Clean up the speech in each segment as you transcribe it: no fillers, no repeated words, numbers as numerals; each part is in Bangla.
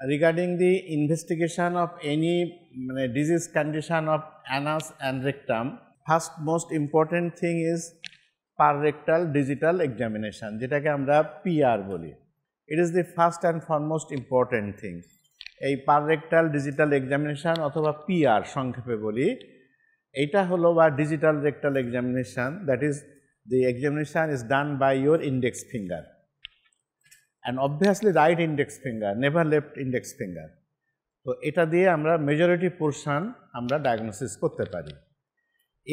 regarding the investigation of any disease condition of anus and rectum, first most important thing is parrectal digital examination, যেটাকে আমরা PR বলি. It is the first and foremost important thing. এই parrectal digital examination অথবা PR সংক্ষেপে বলি, এটা হলো বা digital rectal examination, that is the examination is done by your index finger. And obviously right index finger, never left index finger. তো এটা দিয়ে আমরা মেজরিটি পোরশন আমরা ডায়াগনোসিস করতে পারি.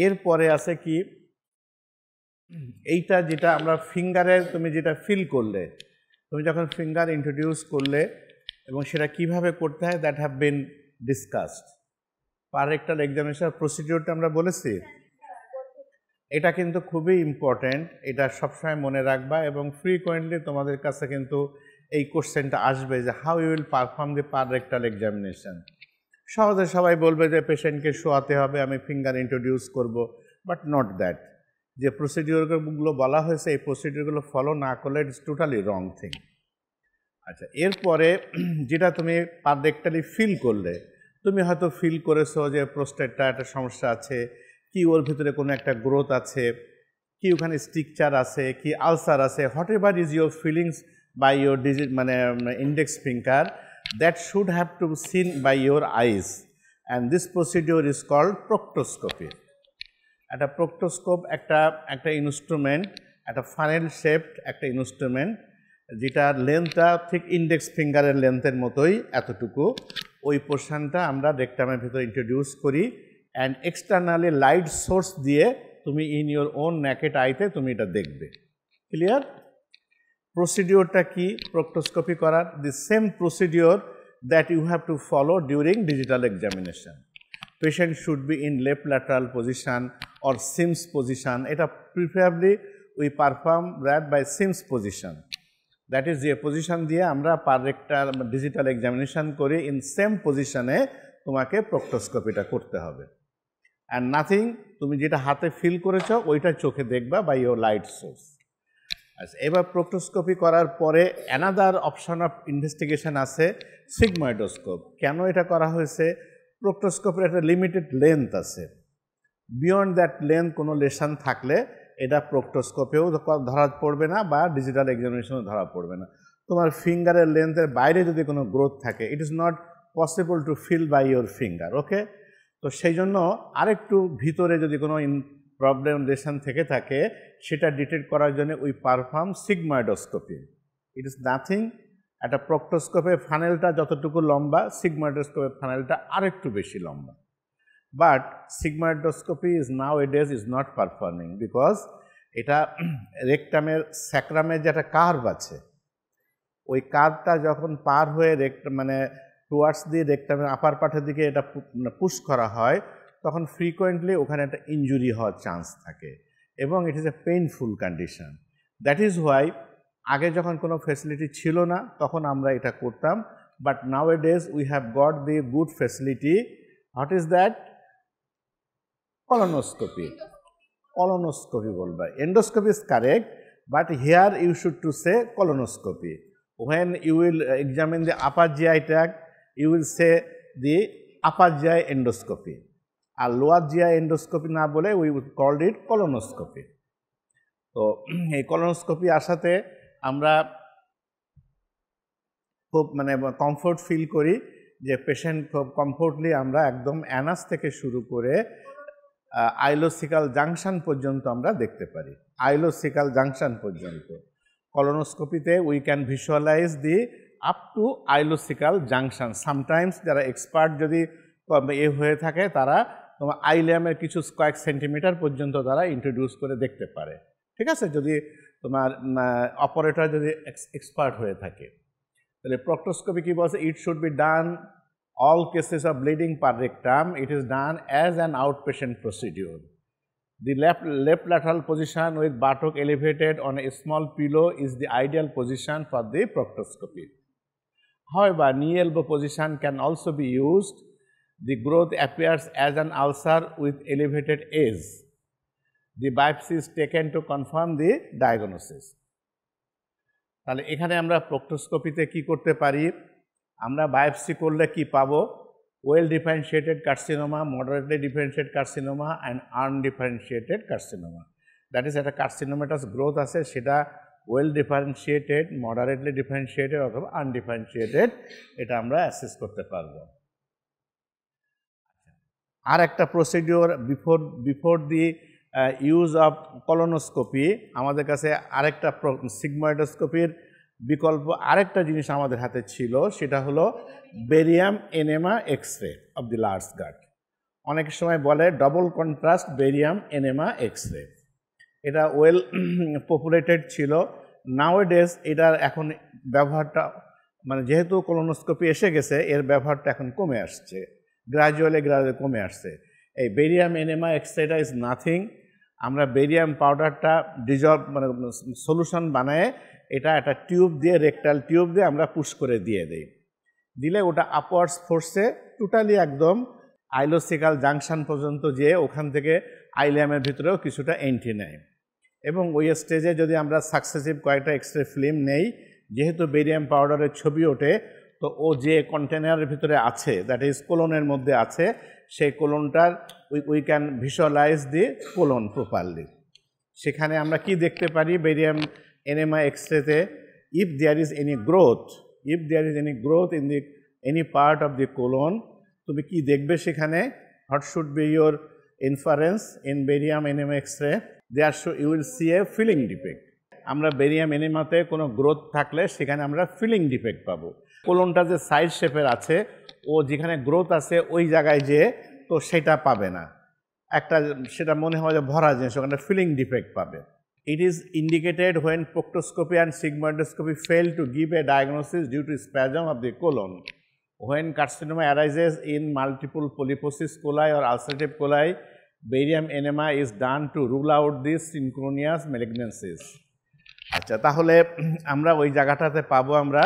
এরপরে আছে কি, এইটা যেটা আমরা ফিঙ্গারের তুমি যেটা ফিল করলে, তুমি যখন ফিঙ্গার ইন্ট্রোডিউস করলে এবং সেটা কিভাবে করতে হয়, that have been discussed. Per rectal examination প্রসিডিওরটা আমরা বলেছি, এটা কিন্তু খুবই ইম্পর্ট্যান্ট, এটা সবসময় মনে রাখবা এবং ফ্রিকোয়েন্টলি তোমাদের কাছে কিন্তু এই কোশ্চেনটা আসবে যে how you will perform the per rectal examination. সহজে সবাই বলবে যে পেশেন্টকে শোয়াতে হবে, আমি ফিঙ্গার ইন্ট্রোডিউস করব, বাট নট দ্যাট. যে প্রসিডিওরগুলো বলা হয়েছে এই প্রসিডিওরগুলো ফলো না করলে ইটস টোটালি রং থিং. আচ্ছা, এরপরে যেটা তুমি পাররেক্টালি ফিল করলে, তুমি হয়তো ফিল করেছো যে প্রোস্টেটটা একটা সমস্যা আছে, কি ওর ভিতরে কোনো একটা গ্রোথ আছে, কি ওখানে স্ট্রিকচার আছে, কি আলসার আছে, whatever is your feelings by your index finger, that should have to seen by your eyes, and this procedure is called proctoscopy. একটা প্রক্টোস্কোপ একটা ইনস্ট্রুমেন্ট, একটা ফানেল শেপড একটা ইনস্ট্রুমেন্ট, যেটার লেন্থটা ঠিক ইন্ডেক্স ফিঙ্গারের লেন্থের মতোই এতটুকু. ওই পোর্শনটা আমরা রেকটামের ভিতরে ইন্ট্রোডিউস করি অ্যান্ড এক্সটার্নালি লাইট সোর্স দিয়ে তুমি ইন ইউর ওন ন্যাকেট আইতে তুমি এটা দেখবে. ক্লিয়ার? প্রসিডিওরটা কি প্রক্টোস্কোপি করার? The same procedure that you have to follow during digital examination. Patient should be in left lateral position or Sims position. এটা preferably we perform that by Sims position. That is যে পজিশন দিয়ে আমরা পাররেক্টাল ডিজিটাল এক্সামিনেশন করি, ইন সেম পজিশনে তোমাকে প্রক্টোস্কোপিটা করতে হবে. অ্যান্ড নাথিং, তুমি যেটা হাতে ফিল করেছ ওইটা চোখে দেখবা বাই ইউর লাইট সোর্স. আচ্ছা, এবার প্রক্টোস্কোপি করার পরে অ্যানাদার অপশন অফ ইনভেস্টিগেশন আছে সিগময়েডোস্কোপ. কেন এটা করা হয়েছে? প্রক্টোস্কোপের একটা লিমিটেড লেন্থ আছে, বিয়ন্ড দ্যাট লেন্থ কোনো লেশন থাকলে এটা প্রক্টোস্কোপেও ধরা পড়বে না বা ডিজিটাল এক্সামিনেশনেও ধরা পড়বে না. তোমার ফিঙ্গারের লেন্থের বাইরে যদি কোনো গ্রোথ থাকে, it is not possible to feel by your finger. Okay, তো সেই জন্য আরেকটু ভিতরে যদি কোনো প্রবলেম লেশন থেকে থাকে সেটা ডিটেক্ট করার জন্য we perform sigmoidoscopy. It is nothing, একটা প্রক্টোস্কোপের ফানেলটা যতটুকু লম্বা, সিগময়েডোস্কোপের ফানেলটা আরেকটু বেশি লম্বা. But sigmoidoscopy is nowadays is not performing because এটা রেকটামের স্যাক্রামের যে একটা কার্ভ আছে, ওই কার্ভটা যখন পার হয়ে টুয়ার্ডস দি রেকটামের আপার পার্টের দিকে এটা পুশ করা হয়, তখন ফ্রিকোয়েন্টলি ওখানে একটা ইনজুরি হওয়ার চান্স থাকে এবং it is a painful condition. That is why আগে যখন কোনো ফেসিলিটি ছিল না তখন আমরা এটা করতাম, but now A days we have got the good facility. What is that? Colonoscopy. Colonoscopy বলবা. Endoscopy is correct, but here you should to say colonoscopy. When you will examine the upper GI tract, you will say the upper GI endoscopy. আর lower GI endoscopy না বলে we would call it colonoscopy. তো এই colonoscopy আসাতে আমরা খুব কমফোর্ট ফিল করি যে পেশেন্ট খুব কমফোর্টলি আমরা একদম অ্যানাস থেকে শুরু করে আইলোসিকাল জাংশন পর্যন্ত আমরা দেখতে পারি. আইলোসিকাল জাংশন পর্যন্ত কলোনোস্কোপিতে we can visualise the up to ileocaecal junction. Sometimes যারা এক্সপার্ট যদি হয়ে থাকে তারা তোমার আইলিয়ামের কিছু কয়েক সেন্টিমিটার পর্যন্ত তারা ইন্ট্রোডিউস করে দেখতে পারে. ঠিক আছে, যদি তোমার অপারেটর যদি এক্সপার্ট হয়ে থাকে. তাহলে প্রক্টোস্কোপি কি বলছে? It should be done all cases of bleeding per rectum, it is done as an outpatient procedure. The left lateral position with buttock elevated on a small pillow is the ideal position for the proctoscopy. However, knee elbow position can also be used. The growth appears as an ulcer with elevated edge. The biopsy is taken to confirm the diagnosis. তাহলে এখানে আমরা প্রক্টোস্কোপিতে কি করতে পারি? আমরা বায়োপসি করলে কি পাবো? Well differentiated carcinoma, moderately differentiated carcinoma and undifferentiated carcinoma. That is একটা কার্সিনোমাটাস গ্রোথ আছে, সেটা ওয়েল ডিফারেন্সিয়েটেড, মডারেটলি ডিফারেন্সিয়েটেড অথবা আনডিফারেন্সিয়েটেড, এটা আমরা অ্যাসেস করতে পারবো। আর একটা procedure before the use of colonoscopy, আমাদের কাছে আরেকটা সিগময়েডোস্কোপির বিকল্প আরেকটা জিনিস আমাদের হাতে ছিল, সেটা হলো barium enema X-ray of the large gut. অনেক সময় বলে double contrast barium enema X-ray. এটা ওয়েল পপুলেটেড ছিল। নাওএডেজ এটার এখন ব্যবহারটা, মানে যেহেতু কলোনোস্কোপি এসে গেছে, এর ব্যবহারটা এখন কমে আসছে, গ্রাজুয়ালি কমে আসছে। এই বেরিয়াম এনেমা এক্স-রেটা ইজ নাথিং। আমরা বেরিয়াম পাউডারটা ডিজলভ, মানে সলিউশন বানায় এটা একটা টিউব দিয়ে, রেকটাল টিউব দিয়ে আমরা পুশ করে দিয়ে দিই। দিলে ওটা আপওয়ার্ডস ফোর্সে টোটালি একদম আইলোসিকাল জাংশন পর্যন্ত যেয়ে ওখান থেকে আইলিয়ামের ভিতরেও কিছুটা এন্ট্রি নেয়। এবং ওই স্টেজে যদি আমরা সাকসেসিভ কয়েকটা এক্সরে ফিল্ম নেই, যেহেতু বেরিয়াম পাউডারের ছবি ওঠে, তো ও যে কন্টেনারের ভিতরে আছে, দ্যাট ইজ কোলনের মধ্যে আছে, সেই কোলনটার we can visualise the colon properly. সেখানে আমরা কি দেখতে পারি বেরিয়াম এনেমা এক্সরেতে? If there is any growth in the any part of the colon, তুমি কি দেখবে সেখানে? What should be your inference in barium enema X-ray? You will see a filling defect. আমরা বেরিয়াম এনেমাতে কোনো গ্রোথ থাকলে সেখানে আমরা ফিলিং ডিফেক্ট পাবো। কোলনটা যে সাইড শেপের আছে, ও যেখানে গ্রোথ আছে ওই জায়গায় যে, তো সেটা পাবে না, একটা সেটা মনে হয় যে ভরা জিনিস, ওখানে ফিলিং ডিফেক্ট পাবে। It is indicated when proctoscopy and sigmoidoscopy fail to give a diagnosis due to spasm of the colon. When carcinoma arises in multiple polyposis coli or ulcerative coli, barium enema is done to rule out these synchronous malignancies. আচ্ছা, তাহলে আমরা ওই জায়গাটাতে পাবো আমরা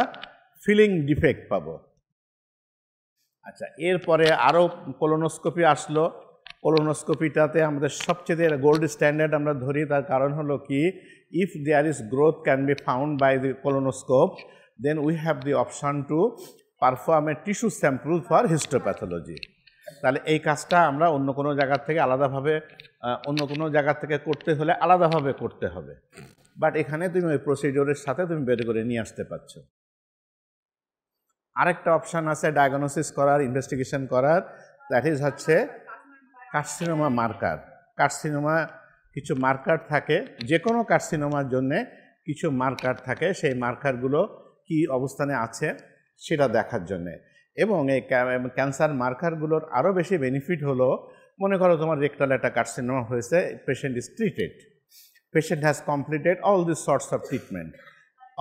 ফিলিং ডিফেক্ট পাবো। আচ্ছা, এরপরে আরও কোলোনোস্কোপি আসলো। কোলোনোস্কোপিটাতে আমাদের সবচেয়ে গোল্ড স্ট্যান্ডার্ড আমরা ধরি, তার কারণ হলো কি, if there is growth can be found by the colonoscope, then we have the option to perform a tissue sample for histopathology. তাহলে এই কাজটা আমরা অন্য কোনো জায়গার থেকে আলাদাভাবে, অন্য কোনো জায়গার থেকে করতে হলে আলাদাভাবে করতে হবে, বাট এখানে তুমি ওই প্রসিডিওরের সাথে তুমি বের করে নিয়ে আসতে পারছো। আরেকটা অপশান আছে ডায়াগনোসিস করার, ইনভেস্টিগেশন করার, দ্যাট ইজ হচ্ছে কার্সিনোমা মার্কার। কার্সিনোমা কিছু মার্কার থাকে, যে কোনো কার্সিনোমার জন্যে কিছু মার্কার থাকে, সেই মার্কারগুলো কি অবস্থানে আছে সেটা দেখার জন্যে। এবং এই ক্যান্সার মার্কারগুলোর আরও বেশি বেনিফিট হলো, মনে করো তোমার রেকটাল একটা কার্সিনোমা হয়েছে, patient is treated, patient has completed all this sorts of treatment,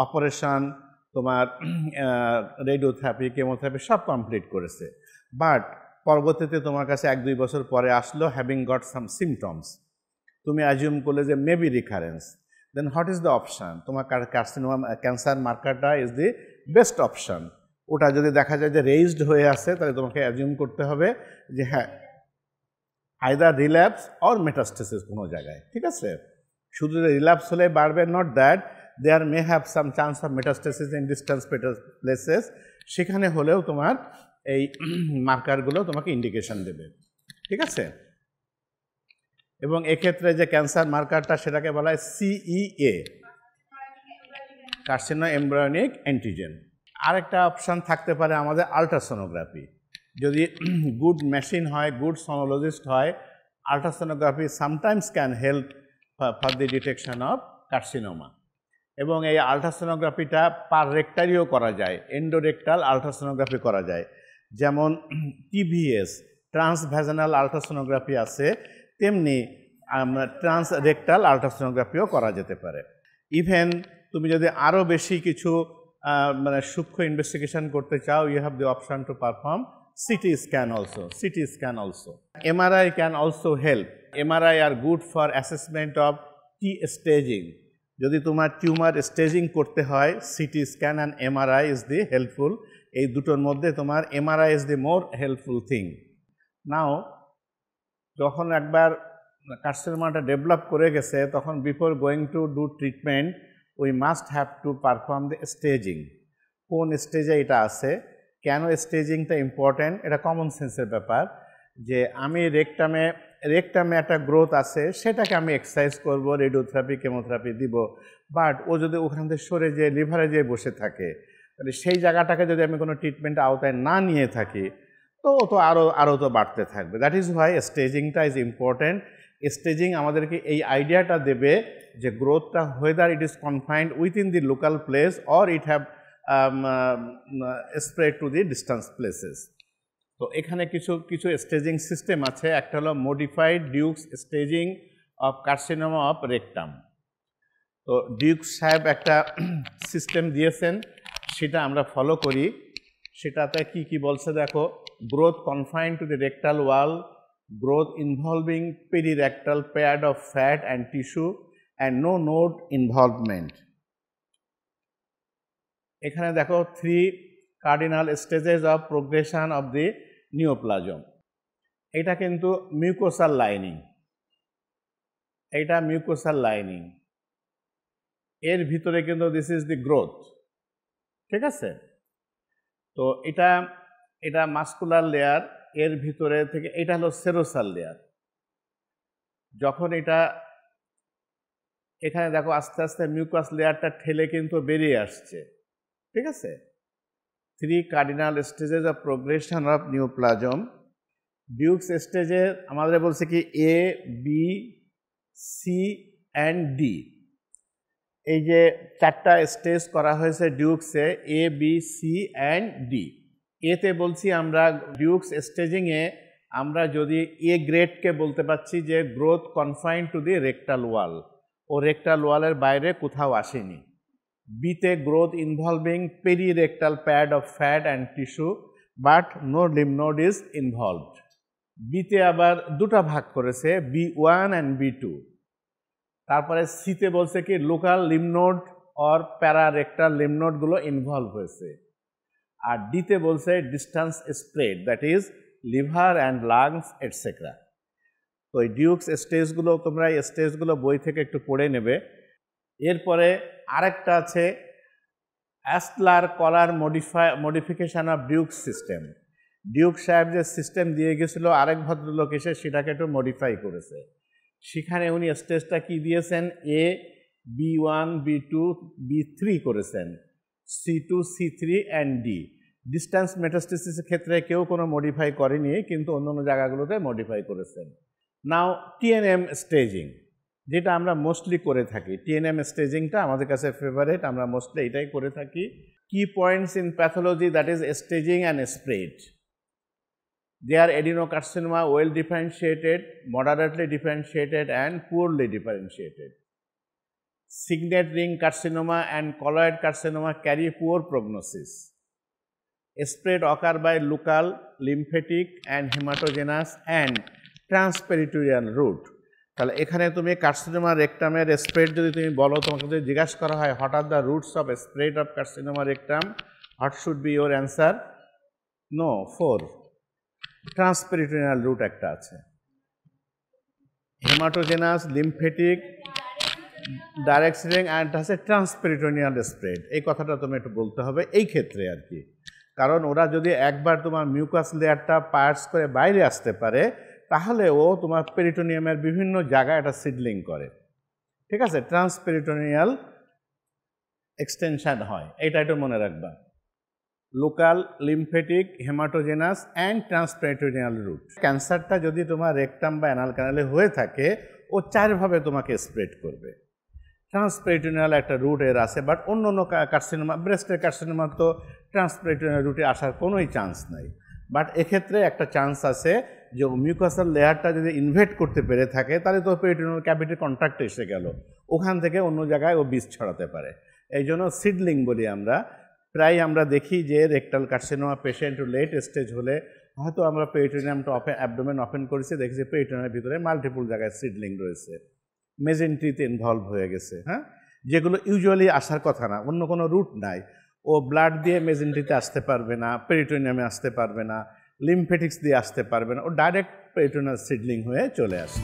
operation, তোমার রেডিওথেরাপি, কেমোথেরাপি সব কমপ্লিট করেছে, বাট পরবর্তীতে তোমার কাছে 1-2 বছর পরে আসলো হ্যাভিং গট সাম সিমটমস, তুমি অ্যাজিউম করলে যে maybe recurrence, then what is the option? তোমার কার্সিনোমা ক্যান্সার মার্কারটা ইজ দি বেস্ট অপশান। ওটা যদি দেখা যায় যে রেইজড হয়ে আছে, তাহলে তোমাকে অ্যাজিউম করতে হবে যে হ্যাঁ, আইদার রিল্যাপস অর মেটাস্টেসিস কোনো জায়গায়, ঠিক আছে? শুধু রিল্যাপস হলে বাড়বে, not that there may have some chance of metastasis in distance places, সেখানে হলেও তোমার এই মার্কারগুলো তোমাকে ইন্ডিকেশন দেবে, ঠিক আছে? এবং এক্ষেত্রে যে ক্যান্সার মার্কারটা, সেটাকে বলা হয় CEA, কার্সিনো এমব্রায়োনিক অ্যান্টিজেন। আরেকটা অপশান থাকতে পারে আমাদের আলট্রাসোনোগ্রাফি। যদি গুড মেশিন হয়, গুড সোনোলজিস্ট হয়, ultrasonography sometimes can help for the detection of carcinoma. এবং এই আলট্রাসোনোগ্রাফিটা পার রেক্টালিও করা যায়, এন্ডোরেক্টাল আলট্রাসোনোগ্রাফি করা যায়, যেমন TVS ট্রান্সভ্যাজানাল আলট্রাসোনোগ্রাফি আছে, তেমনি ট্রান্সরেক্টাল আলট্রাসোনোগ্রাফিও করা যেতে পারে। ইভেন তুমি যদি আরও বেশি কিছু মানে সূক্ষ্ম ইনভেস্টিগেশন করতে চাও, you have the option to perform CT scan also. MRI can also help. MRI are good for assessment of T staging. যদি তোমার টিউমার স্টেজিং করতে হয়, CT scan and MRI is the helpful. এই দুটোর মধ্যে তোমার MRI is the more helpful thing. Now, যখন একবার কার্সিনোমাটা ডেভেলপ করে গেছে, তখন before going to do treatment we must have to perform the staging. কোন স্টেজে এটা আছে কেন স্টেজিংটা ইম্পর্ট্যান্ট, এটা কমন সেন্সের ব্যাপার, যে আমি রেকটামে একটা গ্রোথ আছে, সেটাকে আমি এক্সারসাইজ করব, রেডিওথেরাপি কেমোথেরাপি দিব, বাট ও যদি ওখান থেকে সরে যেয়ে লিভারে যেয়ে বসে থাকে, তাহলে সেই জায়গাটাকে যদি আমি কোনো ট্রিটমেন্ট আওতায় না নিয়ে থাকি, তো ও তো আরও তো বাড়তে থাকবে। দ্যাট ইজ হোয়াই স্টেজিংটা ইজ ইম্পর্ট্যান্ট। স্টেজিং আমাদেরকে এই আইডিয়াটা দেবে যে গ্রোথটা whether it is confined within the local place or it have spread to the distance places. তো এখানে কিছু স্টেজিং সিস্টেম আছে। একটা হলো modified Dukes staging of carcinoma of rectum. তো ডিউকস সাহেব একটা সিস্টেম দিয়েছেন, সেটা আমরা ফলো করি। সেটাতে কি বলছে দেখো, growth confined to the rectal wall, growth involving perirectal pad of fat and tissue and no node involvement. এখানে দেখো 3 cardinal stages of progression of the neoplasm. এটা কিন্তু মিউকোসাল লাইনিং, এটা মিউকোসাল লাইনিং, এর ভিতরে কিন্তু দিস ইজ দি গ্রোথ, ঠিক আছে। তো এটা মাস্কুলার লেয়ার, এর ভিতরে থেকে এটা হলো সেরোসাল লেয়ার। যখন এটা এখানে দেখো আস্তে আস্তে মিউকাস লেয়ারটা ঠেলে কিন্তু বেরিয়ে আসছে, ঠিক আছে। 3 cardinal stages of progression of neoplasm. Duke's স্টেজে আমাদের বলছে কি এ, বি, সি অ্যান্ড ডি। এই যে 4টা স্টেজ করা হয়েছে ডিউকসে, এ, বি, সি অ্যান্ড ডি। এতে বলছি আমরা ডিউকস স্টেজিংয়ে আমরা যদি এ গ্রেডকে বলতে পারছি যে growth confined to the rectal wall, ও রেকটাল ওয়ালের বাইরে কোথাও আসেনি। বিতে growth involving perirectal pad of fat and tissue but no lymph node is involved. বিতে আবার 2টা ভাগ করেছে, B1 অ্যান্ড B2। তারপরে সিতে বলছে কি local lymph node or pararectal lymph নোডগুলো ইনভলভ হয়েছে। আর ডিতে বলছে distance spread, that is liver and lungs etcetera. তো এই ডিউকস স্টেজগুলো তোমরা এই স্টেজগুলো বই থেকে একটু পড়ে নেবে। এরপরে আরেকটা আছে Astler Coller modification of Dukes system. Duke সাহেব যে সিস্টেম দিয়ে গেছিল, আরেক ভদ্রলোক এসে সেটাকে একটু মডিফাই করেছে। সেখানে উনি স্টেজটা কি দিয়েছেন, এ, B1, B2, B3 করেছেন, C2, C3 and D. Distance মেটাস্টেসিসের ক্ষেত্রে কেউ কোনো মডিফাই করেনি, কিন্তু অন্য জায়গাগুলোতে মডিফাই করেছেন। নাও TNM স্টেজিং, যেটা আমরা মোস্টলি করে থাকি, TNM স্টেজিংটা আমাদের কাছে ফেভারেট, আমরা মোস্টলি এটাই করে থাকি। কি points in pathology, that is staging and spread. Their adenocarcinoma well differentiated, moderately differentiated and poorly differentiated. Signet ring carcinoma and colloid carcinoma carry poor prognosis. Spread occur by local, lymphatic and hematogenous and transperitoneal route. তাহলে এখানে তুমি কার্সিনোমা রেকটামের স্প্রেড যদি তুমি বলো, তোমাকে যদি জিজ্ঞাসা করা হয় what are the routes of spread of carcinoma rectum, what should be your answer? No, 4 transperitoneal route একটা আছে, haematogenous, lymphatic, direct spreading and আছে ট্রান্সপেরিটোনিয়াল স্প্রেড। এই কথাটা তুমি একটু বলতে হবে এই ক্ষেত্রে আর কি, কারণ ওরা যদি একবার তোমার মিউকাস লেয়ারটা পার্টস করে বাইরে আসতে পারে, তাহলে ও তোমার পেরিটোনিয়ামের বিভিন্ন জায়গায় এটা সিডলিং করে, ঠিক আছে। ট্রান্সপেরিটোনিয়াল এক্সটেনশন হয়, এইটা একটু মনে রাখবা। Local, lymphatic, haematogenous and transperitoneal route. ক্যান্সারটা যদি তোমার রেকটাম বা অ্যানাল ক্যানালে হয়ে থাকে, ও 4ভাবে তোমাকে স্প্রেড করবে। ট্রান্সপেরিটোনিয়াল একটা রুট এর আছে, বাট অন্য কার্সিনোমা, ব্রেস্টের কার্সিনোমা তো ট্রান্সপেরিটোনিয়াল রুটে আসার কোনোই চান্স নাই। বাট এক্ষেত্রে একটা চান্স আছে যে মিউকাসাল লেয়ারটা যদি ইনভেট করতে পেরে থাকে, তাহলে তো পেরিটোনিয়াল ক্যাভিটি কন্ট্যাক্ট এসে গেল, ওখান থেকে অন্য জায়গায় ও বীজ ছড়াতে পারে। এই জন্য সিডলিং বলি আমরা। প্রায় আমরা দেখি যে rectal carcinoma patient late stage হলে হয়তো আমরা পেরিটোনিয়ামটা অ্যাবডোমেন ওপেন করেছি, দেখেছি পেরিটোনিয়ামের ভিতরে মাল্টিপল জায়গায় সিডলিং রয়েছে, মেজেন্ট্রিতে ইনভলভ হয়ে গেছে, হ্যাঁ, যেগুলো ইউজুয়ালি আসার কথা না, অন্য কোনো রুট নাই। ও ব্লাড দিয়ে মেজেন্ট্রিতে আসতে পারবে না, পেরিটোনিয়ামে আসতে পারবে না, লিম্ফেটিক্স দিয়ে আসতে পারবে না, ও ডাইরেক্ট পেরিটোনিয়াল সিডলিং হয়ে চলে আসে।